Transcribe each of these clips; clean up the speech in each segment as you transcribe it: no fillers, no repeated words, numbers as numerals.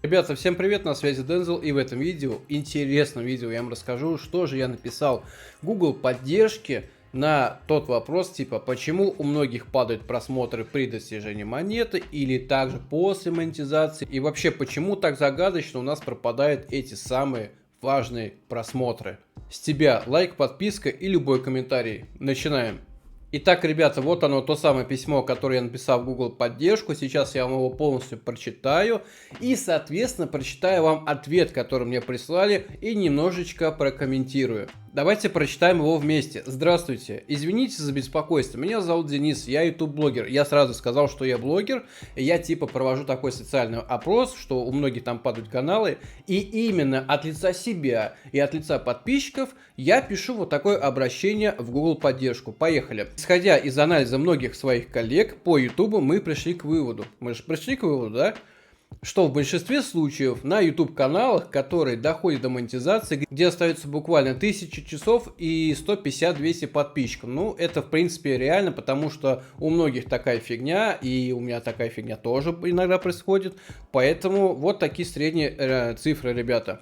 Ребята, всем привет, на связи Дензел, и в этом видео, интересном видео, я вам расскажу, что же я написал Google поддержки на тот вопрос, типа, почему у многих падают просмотры при достижении монеты или также после монетизации, и вообще, почему так загадочно у нас пропадают эти самые важные просмотры. С тебя лайк, подписка и любой комментарий. Начинаем. Итак, ребята, вот оно, то самое письмо, которое я написал в Google поддержку. Сейчас я вам его полностью прочитаю. И, соответственно, прочитаю вам ответ, который мне прислали, и немножечко прокомментирую. Давайте прочитаем его вместе. Здравствуйте. Извините за беспокойство. Меня зовут Денис, я YouTube-блогер. Я сразу сказал, что я блогер. Я типа провожу такой социальный опрос, что у многих там падают каналы. И именно от лица себя и от лица подписчиков я пишу вот такое обращение в Google поддержку. Поехали. Исходя из анализа многих своих коллег по YouTube, мы пришли к выводу. Мы же пришли к выводу, да? Что в большинстве случаев на YouTube каналах, которые доходят до монетизации, где остается буквально 1000 часов и 150-200 подписчиков. Ну, это в принципе реально, потому что у многих такая фигня, и у меня такая фигня тоже иногда происходит. Поэтому вот такие средние цифры, ребята.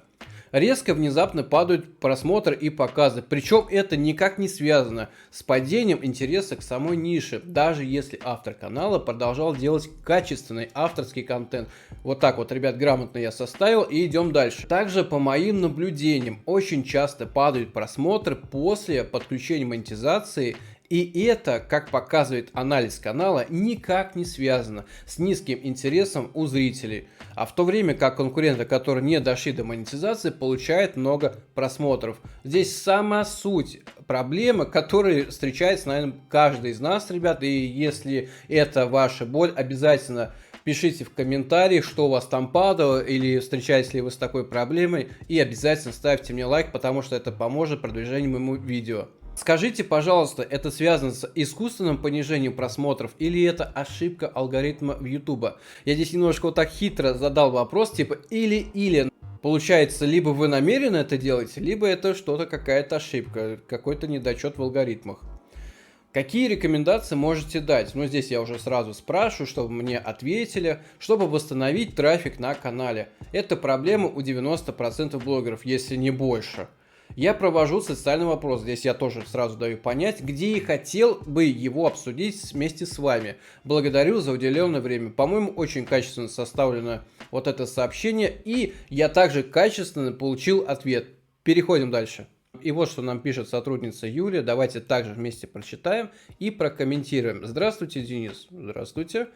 Резко внезапно падают просмотры и показы, причем это никак не связано с падением интереса к самой нише, даже если автор канала продолжал делать качественный авторский контент. Вот так вот, ребят, грамотно я составил, и идем дальше. Также по моим наблюдениям очень часто падают просмотры после подключения монетизации. И это, как показывает анализ канала, никак не связано с низким интересом у зрителей. А в то время как конкуренты, которые не дошли до монетизации, получают много просмотров. Здесь сама суть проблемы, которая встречается, наверное, каждый из нас, ребят. И если это ваша боль, обязательно пишите в комментариях, что у вас там падало, или встречаетесь ли вы с такой проблемой. И обязательно ставьте мне лайк, потому что это поможет продвижению моему видео. Скажите, пожалуйста, это связано с искусственным понижением просмотров или это ошибка алгоритма в YouTube? Я здесь немножко вот так хитро задал вопрос, типа или. Получается, либо вы намеренно это делаете, либо это что-то, какая-то ошибка, какой-то недочет в алгоритмах. Какие рекомендации можете дать? Ну, здесь я уже сразу спрашиваю, чтобы мне ответили, чтобы восстановить трафик на канале. Это проблема у 90% блогеров, если не больше. Я провожу социальный вопрос, здесь я тоже сразу даю понять, где и хотел бы его обсудить вместе с вами. Благодарю за уделенное время. По-моему, очень качественно составлено вот это сообщение, и я также качественно получил ответ. Переходим дальше. И вот что нам пишет сотрудница Юлия. Давайте также вместе прочитаем и прокомментируем. Здравствуйте, Денис. Здравствуйте.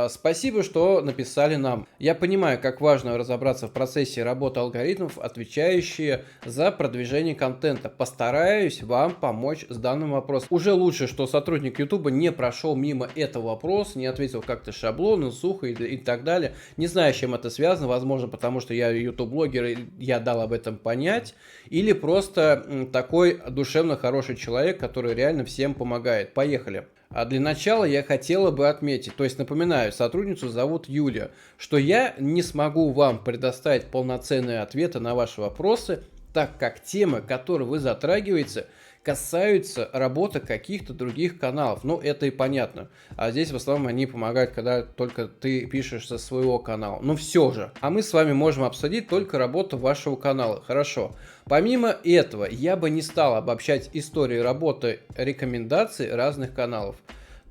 Спасибо, что написали нам. Я понимаю, как важно разобраться в процессе работы алгоритмов, отвечающие за продвижение контента. Постараюсь вам помочь с данным вопросом. Уже лучше, что сотрудник YouTube не прошел мимо этого вопроса, не ответил как-то шаблонно, сухо и так далее. Не знаю, с чем это связано. Возможно, потому что я YouTube-блогер, и я дал об этом понять. Или просто такой душевно хороший человек, который реально всем помогает. Поехали. А для начала я хотела бы отметить, то есть напоминаю, сотрудницу зовут Юлия, что я не смогу вам предоставить полноценные ответы на ваши вопросы, так как темы, которые вы затрагиваете, касаются работы каких-то других каналов. Ну, это и понятно. А здесь в основном они помогают, когда только ты пишешь со своего канала. Но все же. А мы с вами можем обсудить только работу вашего канала. Хорошо. Помимо этого, я бы не стал обобщать истории работы рекомендаций разных каналов,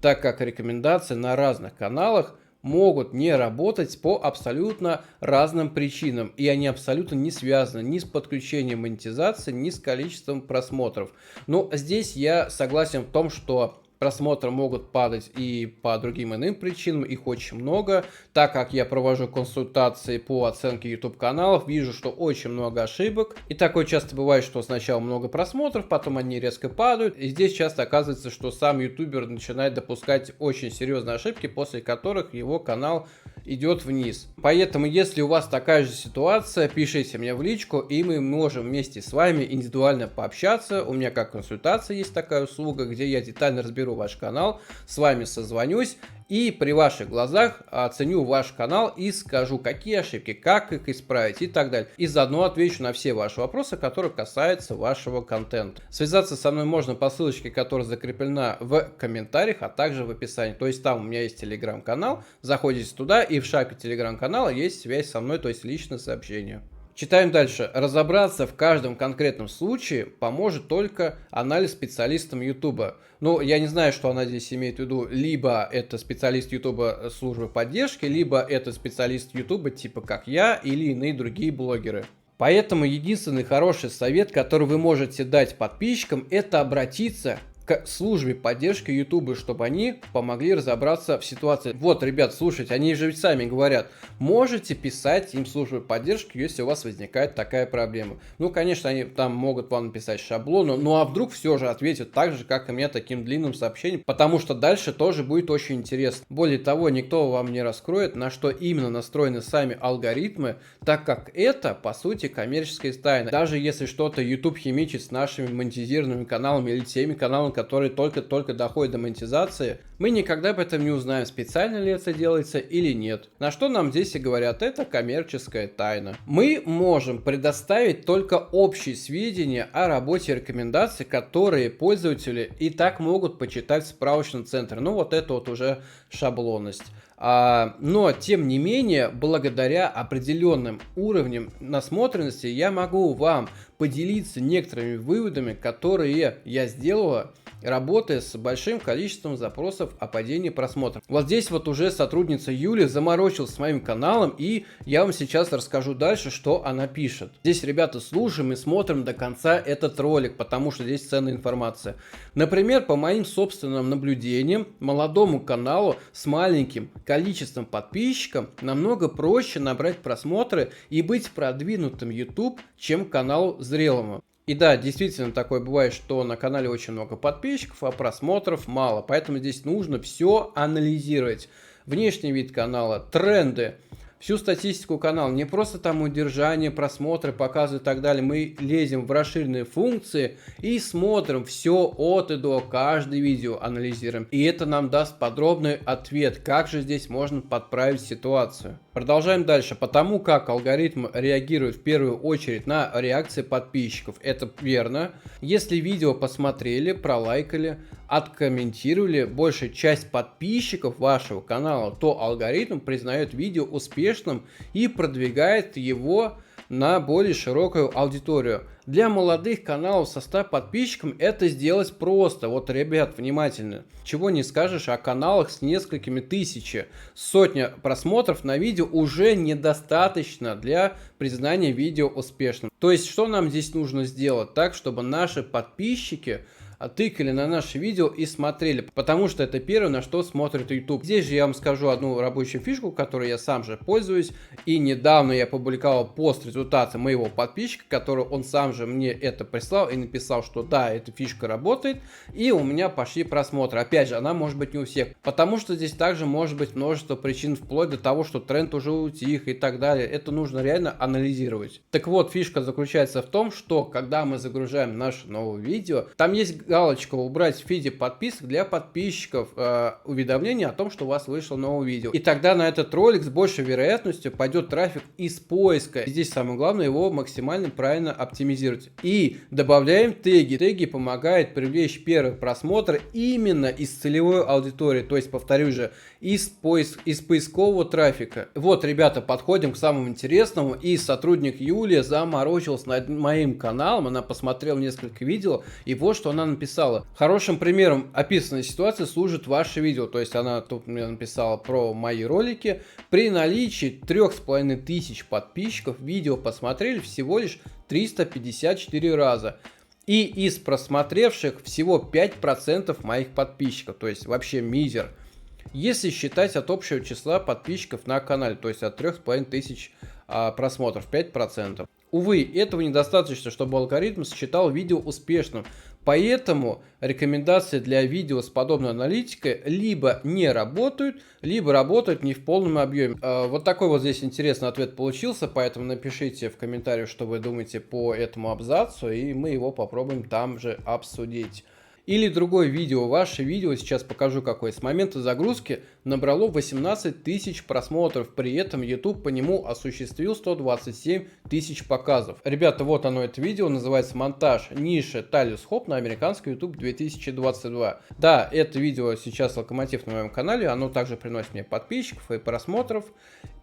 так как рекомендации на разных каналах могут не работать по абсолютно разным причинам, и они абсолютно не связаны ни с подключением монетизации, ни с количеством просмотров. Но здесь я согласен в том, что просмотры могут падать и по другим иным причинам, их очень много. Так как я провожу консультации по оценке YouTube каналов, вижу, что очень много ошибок. И такое часто бывает, что сначала много просмотров, потом они резко падают. И здесь часто оказывается, что сам ютубер начинает допускать очень серьезные ошибки, после которых его канал идет вниз. Поэтому, если у вас такая же ситуация, пишите мне в личку, и мы можем вместе с вами индивидуально пообщаться. У меня как консультация есть такая услуга, где я детально разберу ваш канал, с вами созвонюсь И при ваших глазах оценю ваш канал и скажу, какие ошибки, как их исправить и так далее. И заодно отвечу на все ваши вопросы, которые касаются вашего контента. Связаться со мной можно по ссылочке, которая закреплена в комментариях, а также в описании. То есть там у меня есть телеграм-канал, заходите туда, и в шапке телеграм-канала есть связь со мной, то есть личное сообщение. Читаем дальше. Разобраться в каждом конкретном случае поможет только анализ специалистам YouTube. Ну, я не знаю, что она здесь имеет в виду. Либо это специалист YouTube службы поддержки, либо это специалист YouTube типа как я или иные другие блогеры. Поэтому единственный хороший совет, который вы можете дать подписчикам, это обратиться к службе поддержки YouTube, чтобы они помогли разобраться в ситуации. Вот, ребят, слушайте, они же ведь сами говорят, можете писать им службу поддержки, если у вас возникает такая проблема. Ну, конечно, они там могут вам написать шаблон, ну а вдруг все же ответят так же, как и мне, таким длинным сообщением, потому что дальше тоже будет очень интересно. Более того, никто вам не раскроет, на что именно настроены сами алгоритмы, так как это, по сути, коммерческая тайна. Даже если что-то YouTube химичит с нашими монетизированными каналами или теми каналами, которые только-только доходят до монетизации, мы никогда об этом не узнаем, специально ли это делается или нет. На что нам здесь и говорят, это коммерческая тайна. Мы можем предоставить только общие сведения о работе и рекомендации, которые пользователи и так могут почитать в справочном центре. Ну вот это вот уже шаблонность. Но, тем не менее, благодаря определенным уровням насмотренности я могу вам поделиться некоторыми выводами, которые я сделала, работая с большим количеством запросов о падении просмотров. Вот здесь вот уже сотрудница Юля заморочилась с моим каналом, и я вам сейчас расскажу дальше, что она пишет. Здесь, ребята, слушаем и смотрим до конца этот ролик, потому что здесь ценная информация. Например, по моим собственным наблюдениям, молодому каналу с маленьким количеством подписчиков намного проще набрать просмотры и быть продвинутым YouTube, чем каналу зрелому. И да, действительно такое бывает, что на канале очень много подписчиков, а просмотров мало. Поэтому здесь нужно все анализировать. Внешний вид канала, тренды, всю статистику канала. Не просто там удержание, просмотры, показы и так далее. Мы лезем в расширенные функции и смотрим все от и до, каждое видео анализируем. И это нам даст подробный ответ, как же здесь можно подправить ситуацию. Продолжаем дальше. Потому как алгоритм реагирует в первую очередь на реакции подписчиков. Это верно. Если видео посмотрели, пролайкали, откомментировали большая часть подписчиков вашего канала, то алгоритм признает видео успешным и продвигает его на более широкую аудиторию. Для молодых каналов со 100 подписчиками это сделать просто. Вот, ребят, внимательно. Чего не скажешь о каналах с несколькими тысячами. Сотня просмотров на видео уже недостаточно для признания видео успешным. То есть, что нам здесь нужно сделать так, чтобы наши подписчики тыкали на наши видео и смотрели, потому что это первое, на что смотрит YouTube. Здесь же я вам скажу одну рабочую фишку, которой я сам же пользуюсь, и недавно я публиковал пост результата моего подписчика, который он сам же мне это прислал и написал, что да, эта фишка работает, и у меня пошли просмотры. Опять же, она может быть не у всех, потому что здесь также может быть множество причин, вплоть до того, что тренд уже утих и так далее. Это нужно реально анализировать. Так вот, фишка заключается в том, что когда мы загружаем наше новое видео, там есть галочку убрать в фиде подписок для подписчиков, уведомление о том, что у вас вышло новое видео. И тогда на этот ролик с большей вероятностью пойдет трафик из поиска. И здесь самое главное его максимально правильно оптимизировать. И добавляем теги. Теги помогают привлечь первый просмотр именно из целевой аудитории. То есть, повторюсь же, из поискового трафика. Вот, ребята, подходим к самому интересному. И сотрудник Юлия заморочилась над моим каналом. Она посмотрела несколько видео. И вот что она написала. Хорошим примером описанной ситуации служит ваше видео. То есть она тут мне написала про мои ролики. При наличии 3500 подписчиков видео посмотрели всего лишь 354 раза. И из просмотревших всего 5% моих подписчиков. То есть вообще мизер. Если считать от общего числа подписчиков на канале, то есть от 3500 просмотров, 5%. Увы, этого недостаточно, чтобы алгоритм считал видео успешным. Поэтому рекомендации для видео с подобной аналитикой либо не работают, либо работают не в полном объеме. Вот такой вот здесь интересный ответ получился, поэтому напишите в комментариях, что вы думаете по этому абзацу, и мы его попробуем там же обсудить. Или другое видео, ваше видео, сейчас покажу какое, с момента загрузки набрало 18 тысяч просмотров, при этом YouTube по нему осуществил 127 тысяч показов. Ребята, вот оно, это видео, называется «Монтаж ниши Талис Хоп на американский YouTube 2022». Да, это видео сейчас локомотив на моем канале, оно также приносит мне подписчиков и просмотров,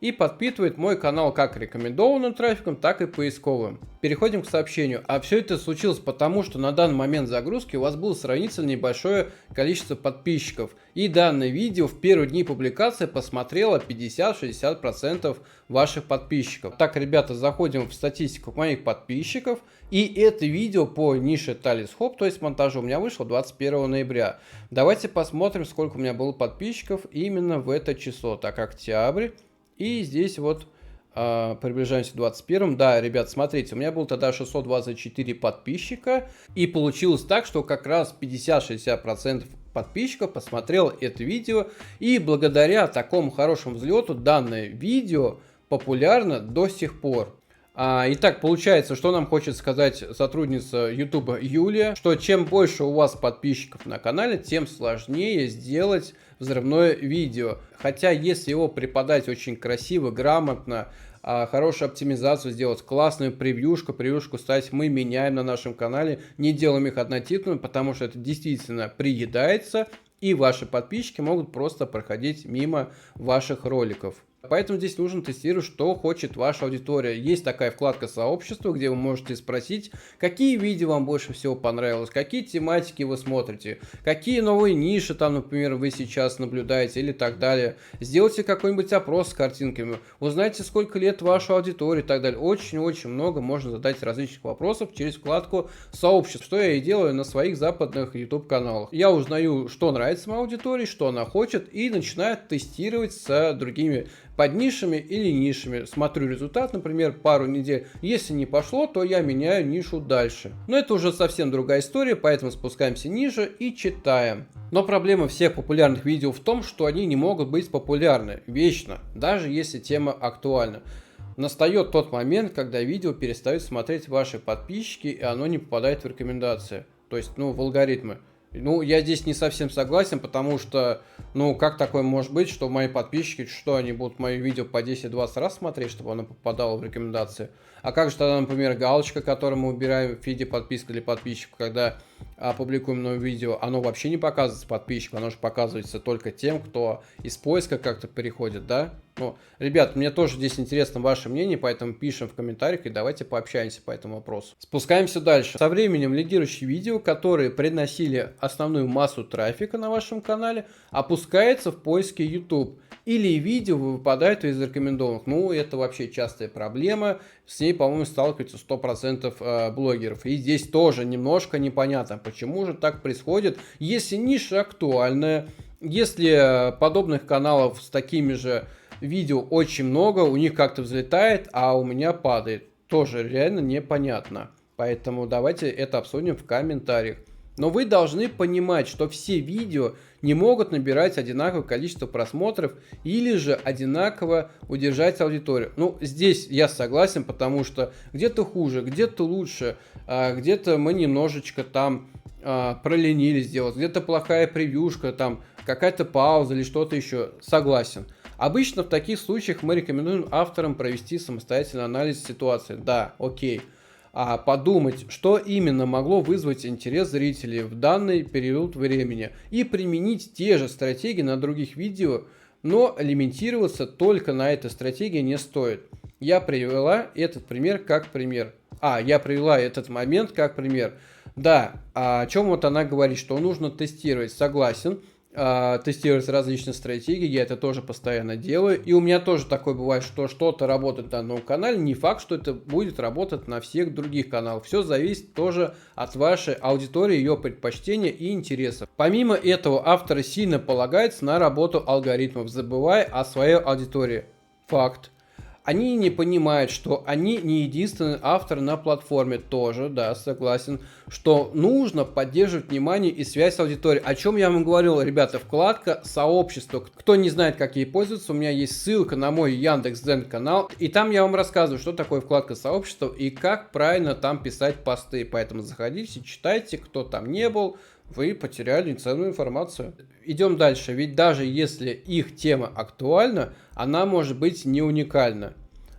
и подпитывает мой канал как рекомендованным трафиком, так и поисковым. Переходим к сообщению. А все это случилось потому, что на данный момент загрузки у вас было сравнительно небольшое количество подписчиков. И данное видео в первые дни публикации посмотрело 50-60% ваших подписчиков. Так, ребята, заходим в статистику моих подписчиков. И это видео по нише Талис Хоп, то есть монтажу, у меня вышло 21 ноября. Давайте посмотрим, сколько у меня было подписчиков именно в это число. Так, октябрь. И здесь вот приближаемся к 21. Да, ребят, смотрите, у меня было тогда 624 подписчика. И получилось так, что как раз 50-60% подписчиков посмотрел это видео. И благодаря такому хорошему взлету данное видео популярно до сих пор. Итак, получается, что нам хочет сказать сотрудница YouTube Юлия, что чем больше у вас подписчиков на канале, тем сложнее сделать взрывное видео. Хотя, если его преподать очень красиво, грамотно, хорошую оптимизацию сделать, классную превьюшку ставить мы меняем на нашем канале, не делаем их однотипными, потому что это действительно приедается, и ваши подписчики могут просто проходить мимо ваших роликов. Поэтому здесь нужно тестировать, что хочет ваша аудитория. Есть такая вкладка «Сообщество», где вы можете спросить, какие видео вам больше всего понравилось, какие тематики вы смотрите, какие новые ниши там, например, вы сейчас наблюдаете или так далее. Сделайте какой-нибудь опрос с картинками, узнайте, сколько лет ваша аудитория и так далее. Очень-очень много можно задать различных вопросов через вкладку «Сообщество», что я и делаю на своих западных YouTube-каналах. Я узнаю, что нравится моей аудитории, что она хочет, и начинаю тестировать с другими под нишами или нишами. Смотрю результат, например, пару недель. Если не пошло, то я меняю нишу дальше. Но это уже совсем другая история, поэтому спускаемся ниже и читаем. Но проблема всех популярных видео в том, что они не могут быть популярны вечно, даже если тема актуальна. Настает тот момент, когда видео перестают смотреть ваши подписчики, и оно не попадает в рекомендации. То есть, в алгоритмы. Я здесь не совсем согласен, потому что, как такое может быть, что мои подписчики, что они будут мои видео по 10-20 раз смотреть, чтобы оно попадало в рекомендации? А как же тогда, например, галочка, которую мы убираем в фиде подписка или подписчиков, когда опубликуем новое видео, оно вообще не показывается подписчикам, оно же показывается только тем, кто из поиска как-то переходит, да? Ребят, мне тоже здесь интересно ваше мнение, поэтому пишем в комментариях и давайте пообщаемся по этому вопросу. Спускаемся дальше. Со временем лидирующие видео, которые приносили основную массу трафика на вашем канале, опускается в поиске YouTube. Или видео выпадают из рекомендованных. Это вообще частая проблема. С ней, по-моему, сталкиваются 100% блогеров. И здесь тоже немножко непонятно, почему же так происходит, если ниша актуальная, если подобных каналов с такими же видео очень много, у них как-то взлетает, а у меня падает. Тоже реально непонятно. Поэтому давайте это обсудим в комментариях. Но вы должны понимать, что все видео не могут набирать одинаковое количество просмотров или же одинаково удержать аудиторию. Здесь я согласен, потому что где-то хуже, где-то лучше, где-то мы немножечко там проленились сделать, где-то плохая превьюшка, там какая-то пауза или что-то еще. Согласен. Обычно в таких случаях мы рекомендуем авторам провести самостоятельный анализ ситуации. Да, окей. Подумать, что именно могло вызвать интерес зрителей в данный период времени, и применить те же стратегии на других видео, но лимитироваться только на этой стратегии не стоит. Я привела этот пример как пример. Я привела этот момент как пример. Да, о чем вот она говорит, что нужно тестировать, согласен. Тестировать различные стратегии, я это тоже постоянно делаю, и у меня тоже такое бывает, что что-то работает на одном канале, не факт, что это будет работать на всех других каналах, все зависит тоже от вашей аудитории, ее предпочтения и интересов. Помимо этого, авторы сильно полагаются на работу алгоритмов, забывая о своей аудитории. Факт. Они не понимают, что они не единственный автор на платформе. Тоже, да, согласен, что нужно поддерживать внимание и связь с аудиторией. О чем я вам говорил, ребята, вкладка «Сообщество». Кто не знает, как ей пользоваться, у меня есть ссылка на мой Яндекс.Дзен канал. И там я вам рассказываю, что такое вкладка «Сообщество» и как правильно там писать посты. Поэтому заходите, читайте, кто там не был. вы потеряли ценную информацию. Идем дальше, ведь даже если их тема актуальна, она может быть не уникальна.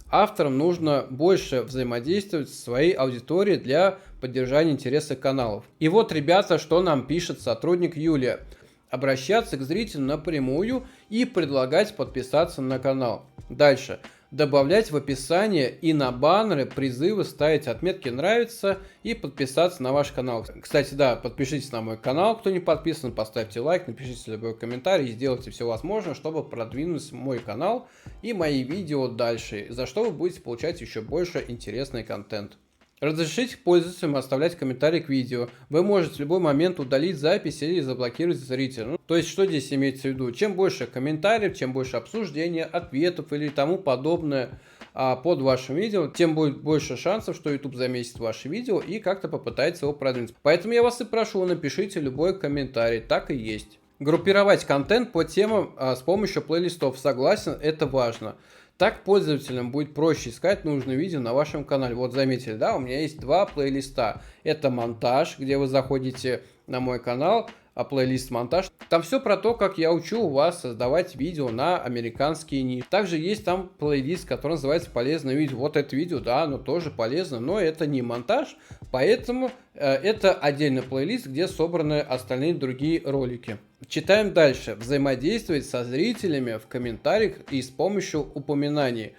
Авторам нужно больше взаимодействовать со своей аудиторией для поддержания интереса каналов. И вот, ребята, что нам пишет сотрудник Юлия. Обращаться к зрителю напрямую и предлагать подписаться на канал. Дальше. Добавлять в описание и на баннеры призывы, ставить отметки «Нравится» и подписаться на ваш канал. Кстати, да, подпишитесь на мой канал, кто не подписан, поставьте лайк, напишите любой комментарий и сделайте все возможное, чтобы продвинуть мой канал и мои видео дальше, за что вы будете получать еще больше интересный контент. Разрешите пользователям оставлять комментарии к видео. Вы можете в любой момент удалить запись или заблокировать зрителя. Ну, то есть, что здесь имеется в виду? Чем больше комментариев, чем больше обсуждения, ответов или тому подобное под вашим видео, тем будет больше шансов, что YouTube заметит ваше видео и как-то попытается его продвинуть. Поэтому я вас и прошу, напишите любой комментарий, так и есть. Группировать контент по темам с помощью плейлистов. Согласен, это важно. Так пользователям будет проще искать нужное видео на вашем канале. Вот заметили, да, у меня есть два плейлиста. Это монтаж, где вы заходите на мой канал, плейлист монтаж. Там все про то, как я учу вас создавать видео на американские ниши. Также есть там плейлист, который называется «Полезное видео». Вот это видео, да, оно тоже полезно, но это не монтаж, поэтому это отдельный плейлист, где собраны остальные другие ролики. Читаем дальше. Взаимодействовать со зрителями в комментариях и с помощью упоминаний.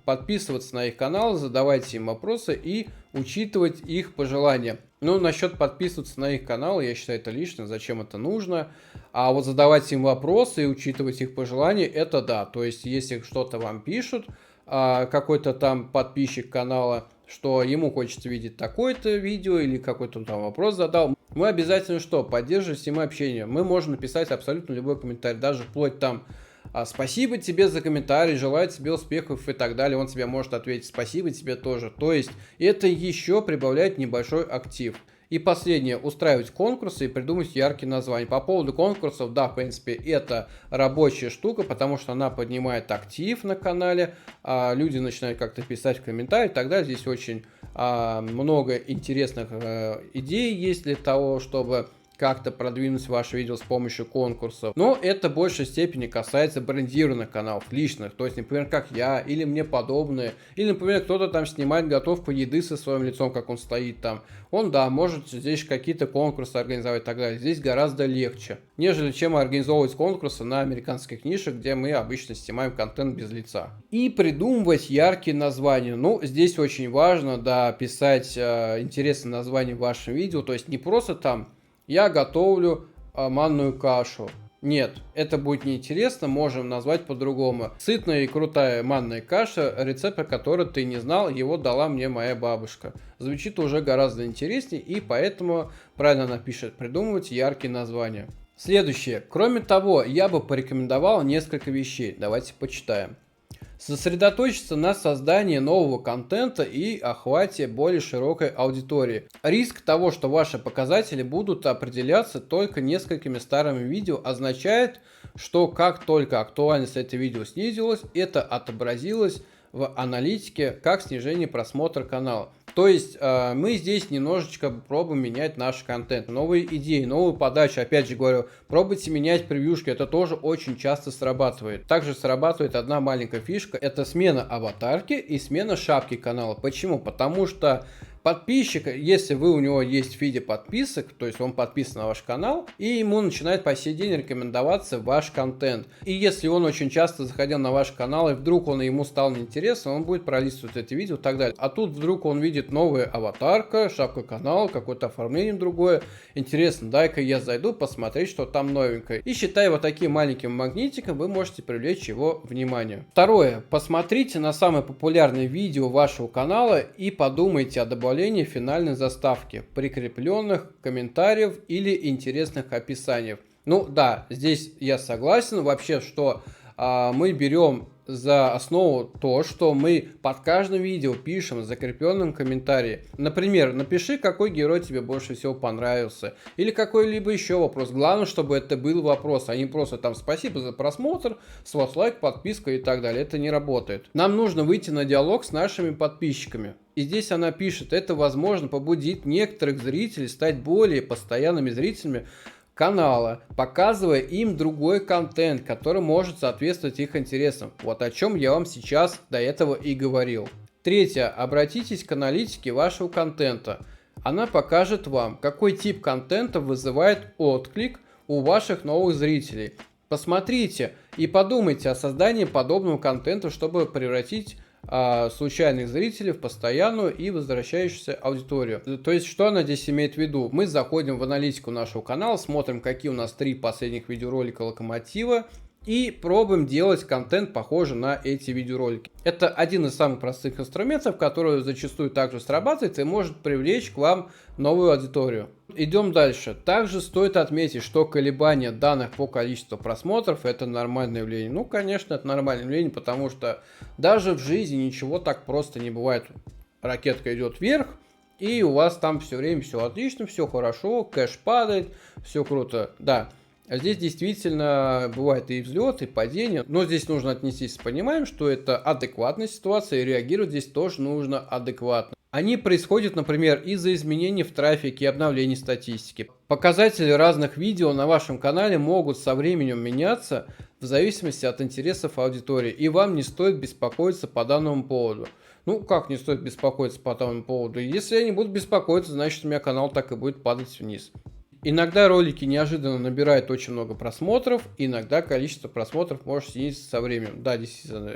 Подписываться на их канал, задавать им вопросы и учитывать их пожелания. Ну, насчет подписываться на их канал, я считаю, это лишнее, зачем это нужно. А вот задавать им вопросы и учитывать их пожелания, это да. То есть, если что-то вам пишут, какой-то там подписчик канала, что ему хочется видеть такое-то видео или какой-то там вопрос задал, мы обязательно что? Поддерживаем с ним общение. Мы можем написать абсолютно любой комментарий, даже вплоть там «Спасибо тебе за комментарий, желаю тебе успехов» и так далее. Он тебе может ответить «Спасибо тебе тоже». То есть это еще прибавляет небольшой актив. И последнее, устраивать конкурсы и придумать яркие названия. По поводу конкурсов, да, в принципе, это рабочая штука, потому что она поднимает актив на канале, люди начинают как-то писать в комментарии и так далее. Здесь очень много интересных идей есть для того, чтобы как-то продвинуть ваше видео с помощью конкурсов. Но это в большей степени касается брендированных каналов, личных. То есть, например, как я, или мне подобные. Или, например, кто-то там снимает готовку еды со своим лицом, как он стоит там. Он, да, может здесь какие-то конкурсы организовать и так далее. Здесь гораздо легче, нежели чем организовывать конкурсы на американских нишах, где мы обычно снимаем контент без лица. И придумывать яркие названия. Ну, здесь очень важно, да, писать интересные названия в вашем видео. То есть, не просто там «Я готовлю манную кашу». Нет, это будет неинтересно, можем назвать по-другому. Сытная и крутая манная каша, рецепт, который ты не знал, его дала мне моя бабушка. Звучит уже гораздо интереснее, и поэтому правильно напишет придумывать яркие названия. Следующее. Кроме того, я бы порекомендовал несколько вещей. Давайте почитаем. Сосредоточиться на создании нового контента и охвате более широкой аудитории. Риск того, что ваши показатели будут определяться только несколькими старыми видео, означает, что как только актуальность этого видео снизилась, это отобразилось в аналитике как снижение просмотра канала. То есть мы здесь немножечко пробуем менять наш контент, новые идеи, новую подачу. Опять же говорю, пробуйте менять превьюшки, это тоже очень часто срабатывает. Также срабатывает одна маленькая фишка, это смена аватарки и смена шапки канала. Почему? Потому что подписчик, если вы у него есть в виде подписок, то есть он подписан на ваш канал, и ему начинает по сей день рекомендоваться ваш контент. И если он очень часто заходил на ваш канал, и вдруг ему стал неинтересно, он будет пролистывать это видео и так далее. А тут вдруг он видит новая аватарка, шапка канала, какое-то оформление другое. Интересно, дай-ка я зайду посмотреть, что там новенькое. И считая вот таким маленьким магнитиком, вы можете привлечь его внимание. Второе. Посмотрите на самые популярные видео вашего канала и подумайте о добавлении финальной заставки, прикрепленных комментариев или интересных описаниях. Ну да, здесь я согласен вообще, что мы берем за основу то, что мы под каждым видео пишем закрепленным комментарий. Например, напиши, какой герой тебе больше всего понравился. Или какой-либо еще вопрос. Главное, чтобы это был вопрос, а не просто там спасибо за просмотр, с вас лайк, подписка и так далее. Это не работает. Нам нужно выйти на диалог с нашими подписчиками. И здесь она пишет, это возможно побудит некоторых зрителей стать более постоянными зрителями канала, показывая им другой контент, который может соответствовать их интересам. Вот о чем я вам сейчас до этого и говорил. Третье. Обратитесь к аналитике вашего контента. Она покажет вам, какой тип контента вызывает отклик у ваших новых зрителей. Посмотрите и подумайте о создании подобного контента, чтобы превратить случайных зрителей в постоянную и возвращающуюся аудиторию. То есть, что она здесь имеет в виду? Мы заходим в аналитику нашего канала, смотрим, какие у нас 3 последних видеоролика локомотива, и пробуем делать контент, похожий на эти видеоролики. Это один из самых простых инструментов, который зачастую также срабатывает и может привлечь к вам новую аудиторию. Идем дальше. Также стоит отметить, что колебания данных по количеству просмотров это нормальное явление. Ну, конечно, это нормальное явление, потому что даже в жизни ничего так просто не бывает. Ракетка идет вверх, и у вас там все время все отлично, все хорошо, кэш падает, все круто. Да. А здесь действительно бывает и взлет, и падение, но здесь нужно отнестись с пониманием, что это адекватная ситуация, и реагировать здесь тоже нужно адекватно. Они происходят, например, из-за изменений в трафике и обновлений статистики. Показатели разных видео на вашем канале могут со временем меняться в зависимости от интересов аудитории, и вам не стоит беспокоиться по данному поводу. Ну, как не стоит беспокоиться по данному поводу? Если я не буду беспокоиться, значит у меня канал так и будет падать вниз. Иногда ролики неожиданно набирают очень много просмотров, иногда количество просмотров может снизиться со временем. Да, действительно,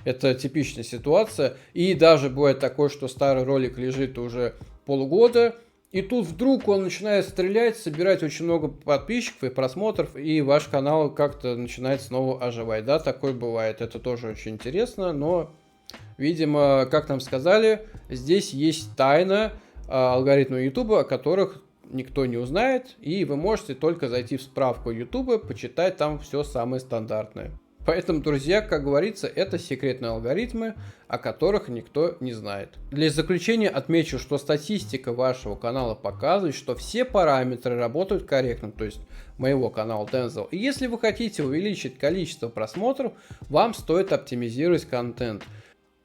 это типичная ситуация. И даже бывает такое, что старый ролик лежит уже полгода, и тут вдруг он начинает стрелять, собирать очень много подписчиков и просмотров, и ваш канал как-то начинает снова оживать. Да, такое бывает. Это тоже очень интересно, но, видимо, как нам сказали, здесь есть тайна алгоритма YouTube, о которых никто не узнает, и вы можете только зайти в справку YouTube, почитать там все самое стандартное. Поэтому, друзья, как говорится, это секретные алгоритмы, о которых никто не знает. Для заключения отмечу, что статистика вашего канала показывает, что все параметры работают корректно, то есть моего канала Denzel. И если вы хотите увеличить количество просмотров, вам стоит оптимизировать контент.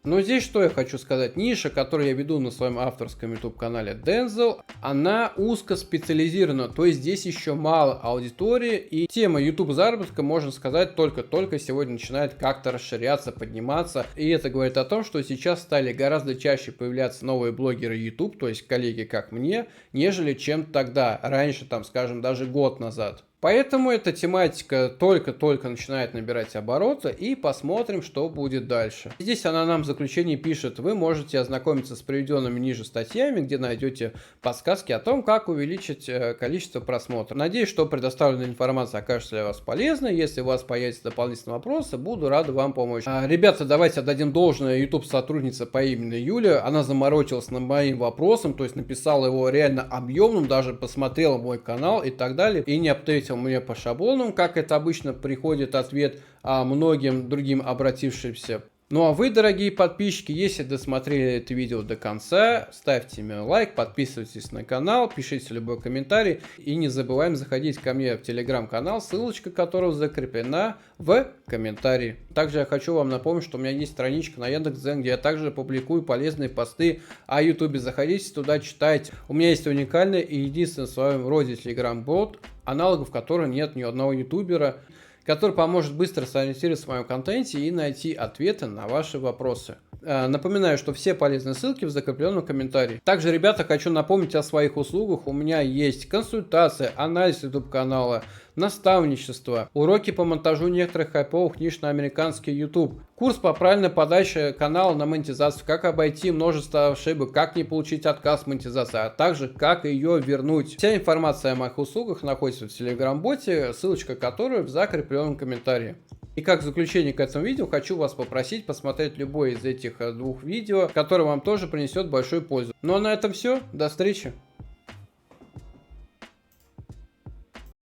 Но здесь что я хочу сказать, ниша, которую я веду на своем авторском YouTube канале Denzel, она узко специализирована, то есть здесь еще мало аудитории, и тема YouTube заработка, можно сказать, только сегодня начинает как-то расширяться, подниматься, и это говорит о том, что сейчас стали гораздо чаще появляться новые блогеры YouTube, то есть коллеги как мне, нежели чем тогда, раньше, там, скажем, даже год назад. Поэтому эта тематика только-только начинает набирать обороты, и посмотрим, что будет дальше. Здесь она нам в заключении пишет, вы можете ознакомиться с приведенными ниже статьями, где найдете подсказки о том, как увеличить количество просмотров. Надеюсь, что предоставленная информация окажется для вас полезной. Если у вас появятся дополнительные вопросы, буду рад вам помочь. Ребята, давайте отдадим должное YouTube сотруднице по имени Юля. Она заморочилась над моим вопросом, то есть написала его реально объемным, даже посмотрела мой канал и так далее, и не апдейтил мне по шаблонам, как это обычно приходит ответ многим другим обратившимся. Ну а вы, дорогие подписчики, если досмотрели это видео до конца, ставьте мне лайк, подписывайтесь на канал, пишите любой комментарий и не забываем заходить ко мне в телеграм-канал, ссылочка которого закреплена в комментарии. Также я хочу вам напомнить, что у меня есть страничка на Яндекс.Дзен, где я также публикую полезные посты о YouTube. Заходите туда, читайте. У меня есть уникальный и единственный в своем роде телеграм-бот, аналогов которого нет ни одного ютубера, который поможет быстро сориентироваться в моем контенте и найти ответы на ваши вопросы. Напоминаю, что все полезные ссылки в закрепленном комментарии. Также, ребята, хочу напомнить о своих услугах. У меня есть консультация, анализ YouTube канала, наставничество, уроки по монтажу некоторых хайповых ниш на американский YouTube, курс по правильной подаче канала на монетизацию, как обойти множество ошибок, как не получить отказ в монетизации, а также как ее вернуть. Вся информация о моих услугах находится в Telegram-боте, ссылочка которой в закрепленном комментарии. И как заключение к этому видео хочу вас попросить посмотреть любое из этих двух видео, которое вам тоже принесет большую пользу. Ну а на этом все, до встречи!